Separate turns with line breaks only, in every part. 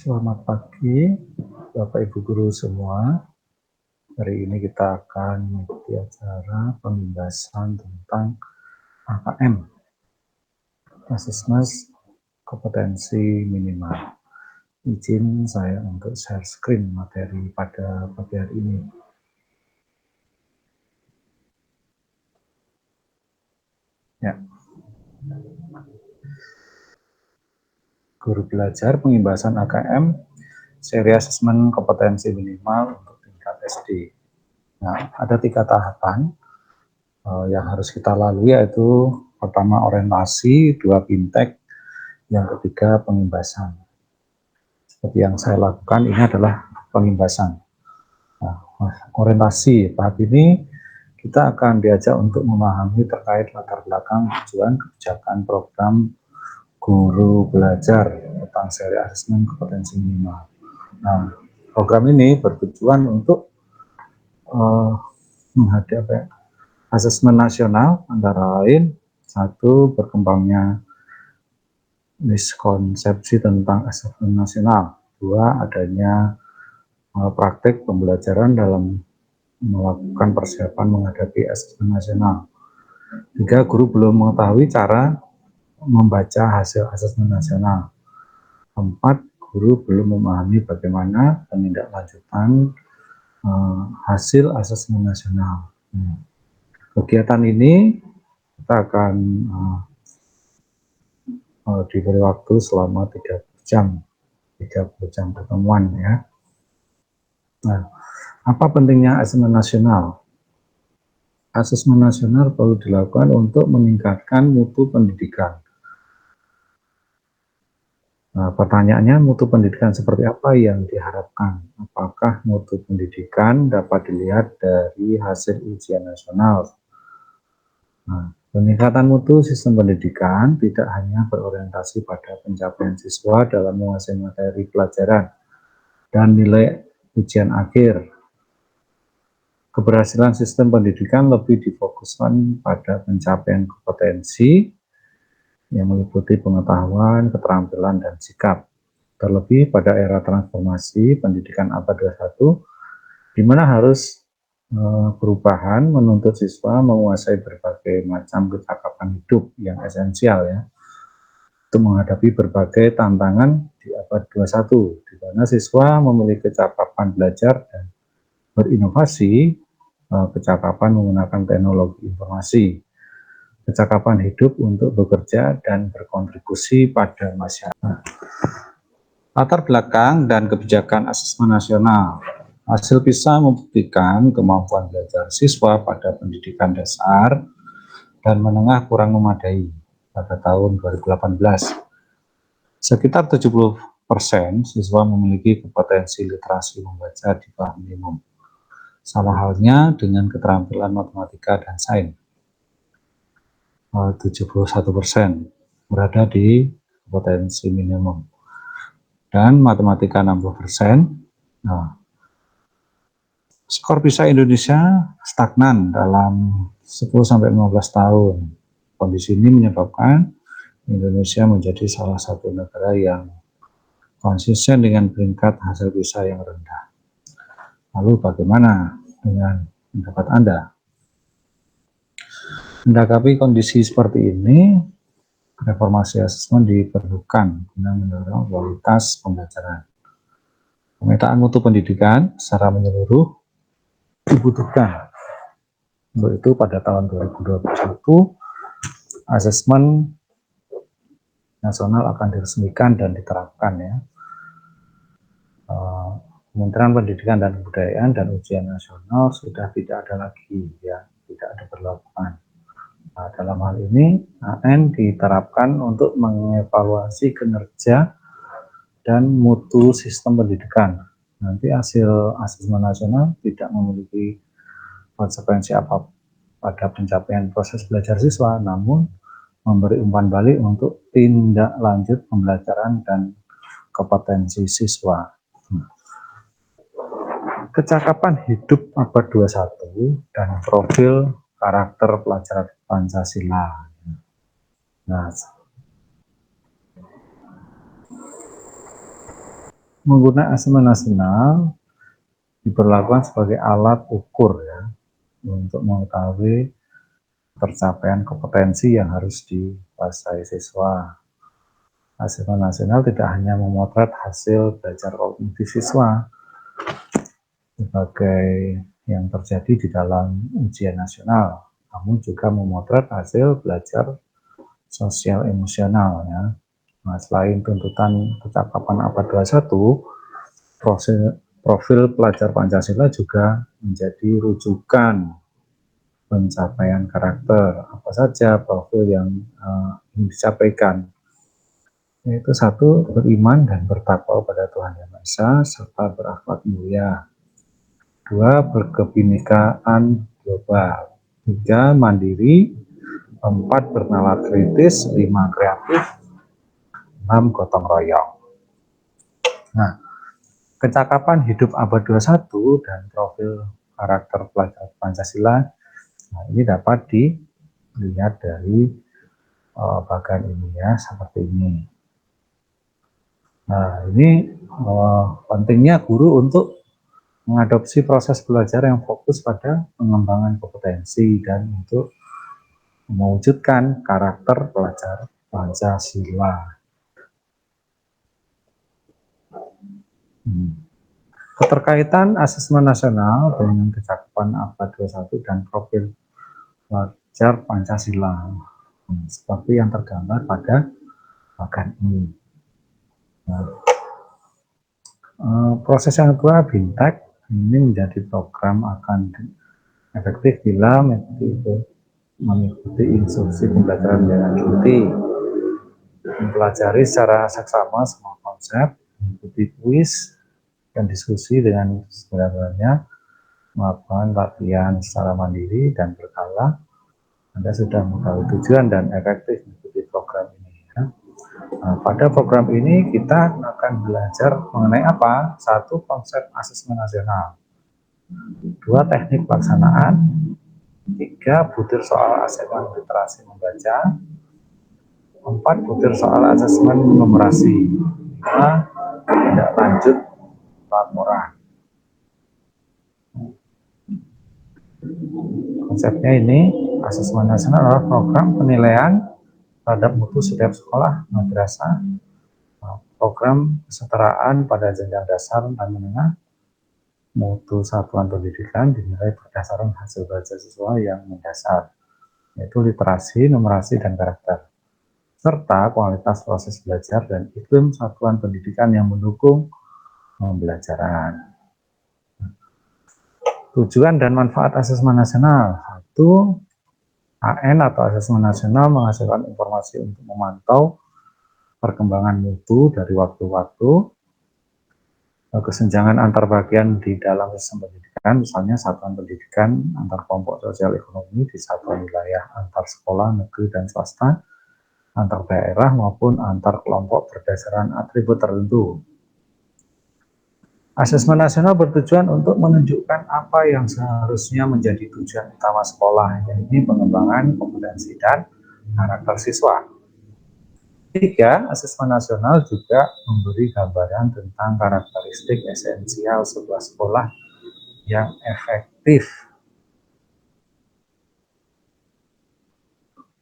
Selamat pagi, Bapak Ibu Guru semua. Hari ini kita akan mengikuti acara pembahasan tentang AKM, Asesmen Kompetensi Minimal. Izin saya untuk share screen materi pada pagi hari ini. Ya. Guru belajar pembahasan AKM, seri asesmen kompetensi minimal untuk tingkat SD. Nah, ada 3 tahapan yang harus kita lalui, yaitu pertama orientasi, 2 bimtek, yang ketiga pengimbasan. Seperti yang saya lakukan, ini adalah pengimbasan. Nah, orientasi tahap ini kita akan diajak untuk memahami terkait latar belakang tujuan kebijakan program guru belajar tentang seri asesmen kompetensi minimal. Nah, program ini bertujuan untuk menghadapi asesmen nasional, antara lain satu, berkembangnya miskonsepsi tentang asesmen nasional, 2, adanya praktik pembelajaran dalam melakukan persiapan menghadapi asesmen nasional, 3, guru belum mengetahui cara membaca hasil asesmen nasional, 4, guru belum memahami bagaimana penindaklanjutan hasil asesmen nasional. Kegiatan ini kita akan diberi waktu selama 30 jam pertemuan ya. Nah, apa pentingnya asesmen nasional? Asesmen nasional perlu dilakukan untuk meningkatkan mutu pendidikan. Nah, pertanyaannya, mutu pendidikan seperti apa yang diharapkan? Apakah mutu pendidikan dapat dilihat dari hasil ujian nasional? Nah, peningkatan mutu sistem pendidikan tidak hanya berorientasi pada pencapaian siswa dalam menguasai materi pelajaran dan nilai ujian akhir. Keberhasilan sistem pendidikan lebih difokuskan pada pencapaian kompetensi yang meliputi pengetahuan, keterampilan, dan sikap. Terlebih pada era transformasi pendidikan abad 21, di mana harus perubahan menuntut siswa menguasai berbagai macam kecakapan hidup yang esensial ya, untuk menghadapi berbagai tantangan di abad 21, di mana siswa memiliki kecakapan belajar dan berinovasi, kecakapan menggunakan teknologi informasi, kecakapan hidup untuk bekerja dan berkontribusi pada masyarakat. Latar belakang dan kebijakan asesmen nasional. Hasil PISA membuktikan kemampuan belajar siswa pada pendidikan dasar dan menengah kurang memadai pada tahun 2018. Sekitar 70% siswa memiliki kompetensi literasi membaca di bawah minimum. Sama halnya dengan keterampilan matematika dan sains. 71% berada di kompetensi minimum. Dan matematika 60%. Nah, skor PISA Indonesia stagnan dalam 10-15 tahun. Kondisi ini menyebabkan Indonesia menjadi salah satu negara yang konsisten dengan peringkat hasil PISA yang rendah. Lalu bagaimana dengan pendapat Anda? Mendakapi kondisi seperti ini, reformasi asesmen diperlukan guna mendorong kualitas pembelajaran. Pemetaan mutu pendidikan secara menyeluruh dibutuhkan. Untuk itu pada tahun 2021 asesmen nasional akan diresmikan dan diterapkan ya. Kementerian Pendidikan dan Kebudayaan dan ujian nasional sudah tidak ada lagi ya, tidak ada berlakuan. Nah, dalam hal ini AN diterapkan untuk mengevaluasi kinerja dan mutu sistem pendidikan. Nanti hasil asesmen nasional tidak memiliki konsekuensi apa pada pencapaian proses belajar siswa, namun memberi umpan balik untuk tindak lanjut pembelajaran dan kompetensi siswa. Kecakapan hidup abad 21 dan profil karakter pelajar Pancasila. Nah, menggunakan asesmen nasional diberlakukan sebagai alat ukur ya, untuk mengetahui pencapaian kompetensi yang harus dikuasai siswa. Asesmen nasional tidak hanya memotret hasil belajar kognitif siswa sebagai yang terjadi di dalam ujian nasional, namun juga memotret hasil belajar sosial emosional ya. Nah, selain tuntutan kecakapan abad 21, profil pelajar Pancasila juga menjadi rujukan pencapaian karakter. Apa saja profil yang ingin disampaikan? Yaitu satu, beriman dan bertakwa pada Tuhan Yang Maha Esa serta berakhlak mulia. Dua, berkebinekaan global. Tiga, mandiri. Empat, bernalar kritis. Lima, kreatif. Enam, gotong royong. Nah, kecakapan hidup abad 21 dan profil karakter pelajar Pancasila, nah ini dapat dilihat dari bagian ini ya, seperti ini. Nah, ini pentingnya guru untuk mengadopsi proses belajar yang fokus pada pengembangan kompetensi dan untuk mewujudkan karakter pelajar Pancasila. Keterkaitan asesmen nasional dengan kecakapan abad 21 dan profil pelajar Pancasila, seperti yang tergambar pada bagian ini. Nah, proses yang kedua, BIMTEK, ini menjadi program akan efektif bila mengikuti instruksi pembelajaran dengan teliti, mempelajari secara seksama semua konsep, mengikuti kuis dan diskusi dengan sebenarnya, melakukan latihan secara mandiri dan berkala. Anda sudah mengetahui tujuan dan efektif mengikuti program ini ya. Nah, pada program ini kita akan belajar mengenai apa? Satu, konsep asesmen nasional. Dua, teknik pelaksanaan. Tiga, butir soal asesmen literasi membaca. Empat, butir soal asesmen numerasi. Lima, tindak lanjut laporan. Konsepnya ini, asesmen nasional adalah program penilaian terhadap mutu setiap sekolah madrasah, program kesetaraan pada jenjang dasar dan menengah, mutu satuan pendidikan dinilai berdasarkan hasil belajar siswa yang mendasar, yaitu literasi, numerasi, dan karakter, serta kualitas proses belajar dan iklim satuan pendidikan yang mendukung pembelajaran. Tujuan dan manfaat asesmen nasional. Satu, AN atau asesmen nasional menghasilkan informasi untuk memantau perkembangan mutu dari waktu-waktu, kesenjangan antar bagian di dalam sistem pendidikan, misalnya satuan pendidikan antar kelompok sosial ekonomi di satuan wilayah antar sekolah negeri dan swasta, antar daerah maupun antar kelompok berdasarkan atribut tertentu. Asesmen nasional bertujuan untuk menunjukkan apa yang seharusnya menjadi tujuan utama sekolah, yaitu pengembangan kompetensi dan karakter siswa. Tiga, asesmen nasional juga memberi gambaran tentang karakteristik esensial sebuah sekolah yang efektif.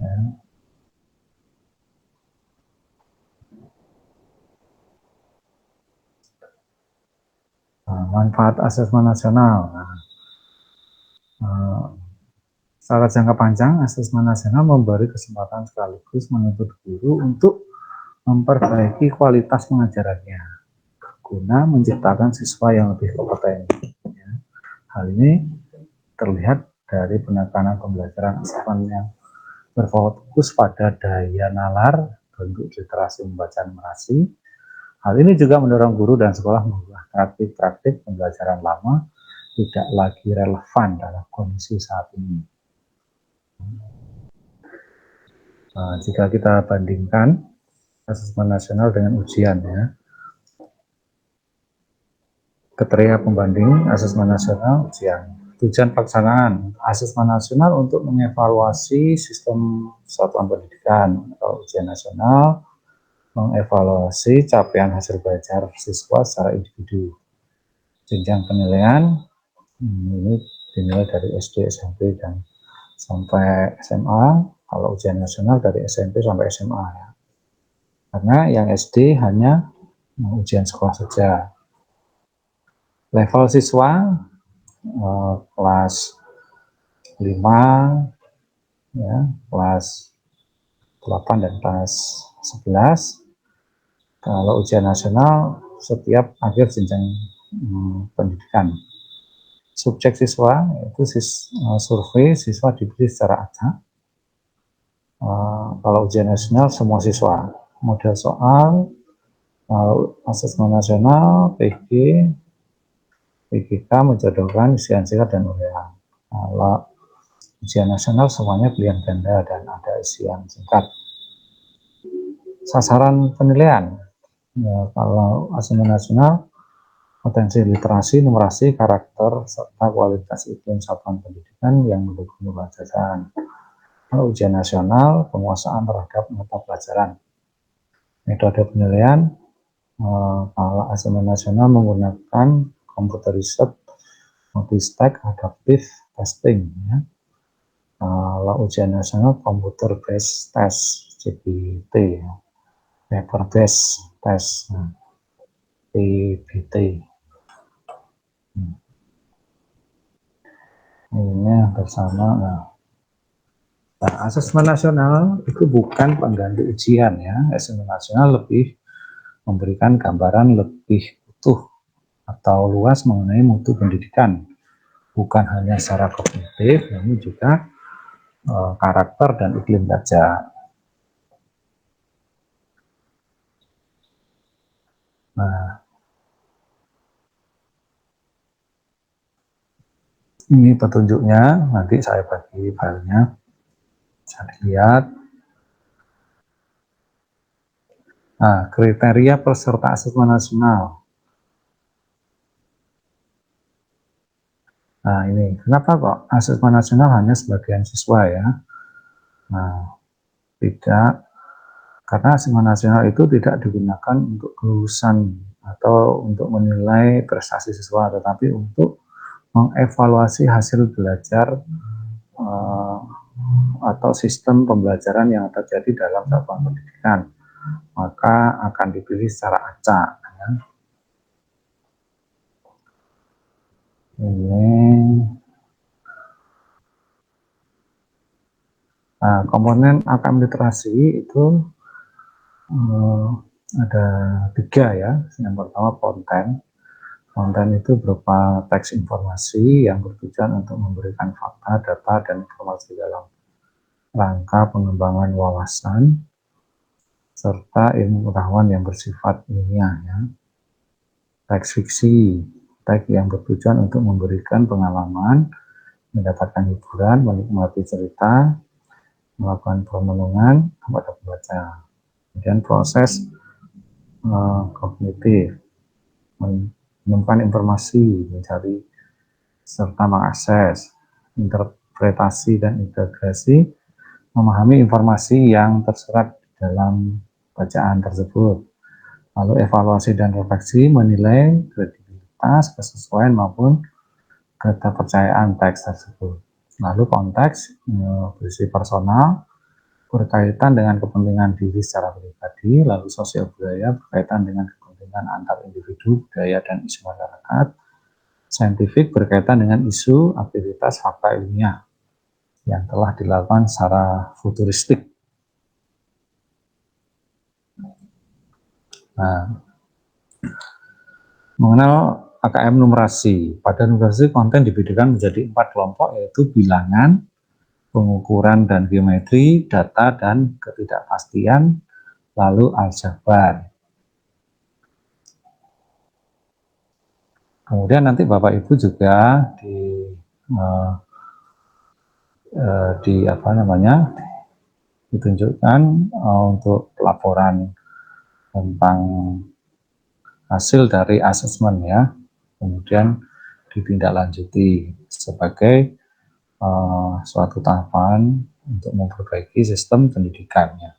Ya. Nah, manfaat asesmen nasional. Secara jangka panjang, asesmen nasional memberi kesempatan sekaligus menuntut guru untuk memperbaiki kualitas pengajarannya guna menciptakan siswa yang lebih kompeten. Ya. Hal ini terlihat dari penekanan pembelajaran asesmen yang berfokus pada daya nalar, bentuk literasi membaca numerasi. Hal ini juga mendorong guru dan sekolah mengubah praktik-praktik pembelajaran lama tidak lagi relevan dalam kondisi saat ini. Nah, jika kita bandingkan asesmen nasional dengan ujian ya, kriteria pembanding asesmen nasional ujian. Tujuan pelaksanaan asesmen nasional untuk mengevaluasi sistem satuan pendidikan atau ujian nasional mengevaluasi capaian hasil belajar siswa secara individu. Jenjang penilaian ini dinilai dari SD, SMP, dan sampai SMA. Kalau ujian nasional dari SMP sampai SMA ya. Karena yang SD hanya ujian sekolah saja. Level siswa kelas 5 ya, kelas 8 dan kelas 11. Kalau ujian nasional setiap akhir jenjang pendidikan. Subjek siswa itu survei siswa dipilih secara acak. Kalau ujian nasional semua siswa. Model soal kalau asesmen nasional PG, PGK menjodohkan isian singkat dan urean. Kalau ujian nasional semuanya pilihan ganda dan ada isian singkat. Sasaran penilaian ya, kalau asesmen nasional potensi literasi, numerasi, karakter, serta kualitas iklim satuan pendidikan yang mendukung pembelajaran. Kalau ujian nasional, penguasaan terhadap mata pelajaran. Metode penilaian, kalau asesmen nasional menggunakan computerized multi-stack adaptive testing. Ya. Kalau ujian nasional, computer based test, CBT, ya. Paper based test, PBT. Ini bersama. Nah, asesmen nasional itu bukan pengganti ujian ya. Asesmen nasional lebih memberikan gambaran lebih utuh atau luas mengenai mutu pendidikan, bukan hanya secara kognitif, namun juga karakter dan iklim belajar. Nah, ini petunjuknya, nanti saya bagi filenya, bisa dilihat. Nah, kriteria peserta asesmen nasional. Nah, ini kenapa kok asesmen nasional hanya sebagian siswa ya? Nah, tidak, karena asesmen nasional itu tidak digunakan untuk kelulusan atau untuk menilai prestasi siswa, tetapi untuk mengevaluasi hasil belajar atau sistem pembelajaran yang terjadi dalam satuan pendidikan. Maka akan dipilih secara acak. Ya. Ini nah, komponen AKM literasi itu ada 3 ya. Yang pertama konten. Konten itu berupa teks informasi yang bertujuan untuk memberikan fakta, data, dan informasi dalam rangka pengembangan wawasan serta ilmu pengetahuan yang bersifat ilmiah. Ya. Teks fiksi, teks yang bertujuan untuk memberikan pengalaman, mendapatkan hiburan, menikmati cerita, melakukan permenungan kepada pembaca. Kemudian proses kognitif, menemukan informasi, mencari serta mengakses, interpretasi dan integrasi, memahami informasi yang tersurat dalam bacaan tersebut. Lalu evaluasi dan refleksi, menilai kredibilitas, kesesuaian maupun keterpercayaan teks tersebut. Lalu konteks berisi personal, berkaitan dengan kepentingan diri secara pribadi, lalu sosial budaya berkaitan dengan kepentingan antar individu, budaya, dan isu masyarakat. Saintifik berkaitan dengan isu, aktivitas, fakta ilmiah yang telah dilakukan secara futuristik. Nah, mengenal AKM numerasi. Pada numerasi konten dibedakan menjadi 4 kelompok, yaitu bilangan, pengukuran dan geometri, data dan ketidakpastian, lalu aljabar. Kemudian nanti Bapak Ibu juga ditunjukkan untuk laporan tentang hasil dari asesmen ya, kemudian ditindaklanjuti sebagai suatu tahapan untuk memperbaiki sistem pendidikannya.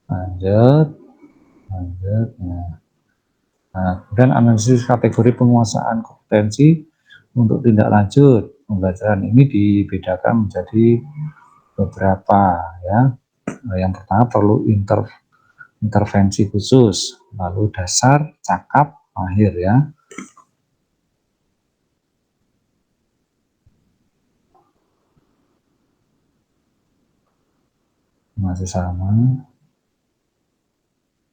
Lanjut, lanjut. Nah, kemudian analisis kategori penguasaan kompetensi untuk tindak lanjut pembelajaran ini dibedakan menjadi beberapa ya. Yang pertama perlu intervensi khusus, lalu dasar, cakap, mahir ya. Masih sama.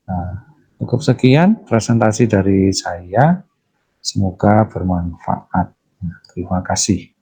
Nah, cukup sekian presentasi dari saya. Semoga bermanfaat. Terima kasih.